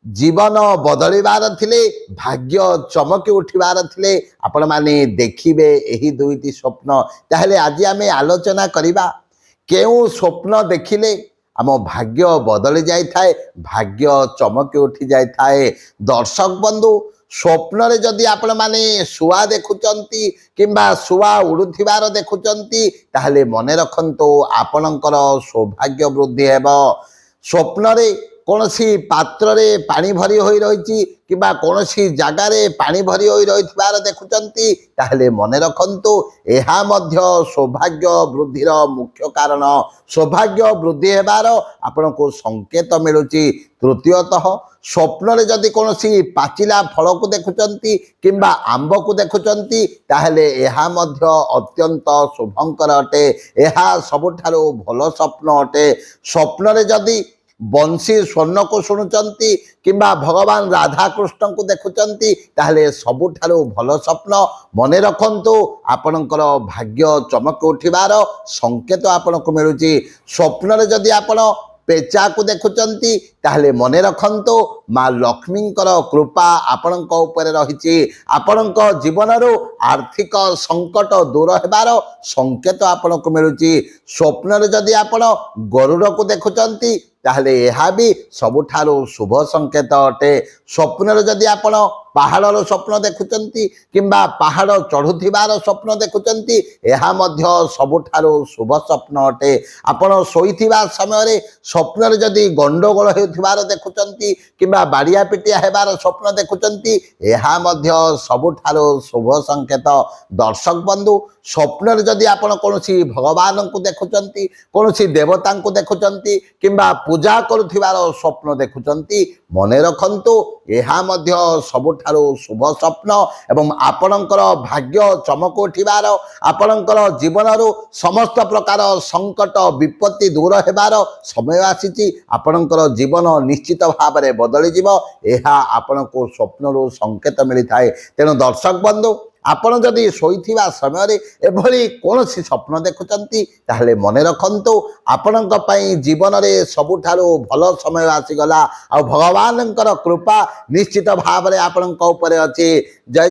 जीवन बदलिबार थिले भाग्य चमकी उठिबार थिले आपण माने देखिबे एही दुईटी स्वप्न। ताहले आज आमे आलोचना करिबा केउ स्वप्न देखिले आम भाग्य बदली जाय थाए, भाग्य चमकी उठी जाय थाए। दर्शक बंधु स्वप्न रे जदि आपण माने सुआ देखुचंती किंबा सुआ उड़ुथिबार देखुचंती ताहले मने रखंतो आपणकर सौभाग्य वृद्धि हेबो। स्वप्न रे कौनसी पात्र रे पानी भरी होई रही किबा कौनसी जगार पानी भरी होई रहिथिबार देखुचंती ताहले मने रखंतु एहा मध्य सौभाग्य वृद्धिर मुख्य कारण। सौभाग्य वृद्धि हेबार आपनको संकेत मिलुची। तृतीयतः स्वप्न रे जदि कौनसी पाचिला फल को देखुचंती किंबा आंब को देखुचंती ताहले एहा मध्य अत्यंत शुभंकर अटे। एहा सबुठारो भलो स्वप्न अटे। स्वप्न रे जदि बंशी स्वर्ण को शुणुचंती किंबा भगवान राधा कृष्ण को देखुचंती ताहले सबुठारो भलो स्वप्न। मने रखंतु आपणकर भाग्य चमक उठिबार संकेत आपनको मिलुची। स्वप्न रे जदि आपण पेचा को देखुचंती ताहले मने रखंतु माँ लक्ष्मींकर कृपा आपणक ऊपर रहिची। आपणक जीवनरो आर्थिक संकट दूर हेबार संकेत आपनको मिलुची। स्वप्न रे जदि आपण गरुड़ को देखुचंती ताहले यह भी सबुठारो शुभ संकेत अटे। स्वप्न रे जदि आपण पहाड़र स्वप्न देखुचंती किंबा पहाड़ चढ़ुथिबार स्वप्न देखुचंती यह मध्य सबुठारो शुभ स्वप्न अटे। आपण सोईथिबा समय रे स्वप्न रे जदि गंडगोल हेउथिबार देखुचंती किंबा बाड़िया पिटिया हेबार स्वप्न देखुचंती यह मध्य सबुठारो शुभ संकेत। दर्शक बंधु स्वप्न रे जदि आपण कोनोसी भगवान को देखुचंती कोनोसी देवता को देखुचंती किंबा पूजा करुथिबार स्वप्न देखुचंती मने रखंतु एहा मध्य सबुठारो शुभ स्वप्न एवं आपणकर भाग्य चमक उठिबार आपणकर जीवनरो समस्त प्रकार संकट विपत्ति दूर हेबार समय आसीची। आपणकर जीवन निश्चित भाव में बदली जिवो एहा आपणको स्वप्नरो संकेत मिली थाए। तेणु दर्शक बंधु आपण जदि शोइथिबा समय रे एभली कोनोसी स्वप्न देखुचंती ताहले मने रखंतु आपणक पई जीवन रे सबुठारो भलो समय आसी गला आ भगवानकर कृपा निश्चित भाव में आपणक ऊपर अछि। जय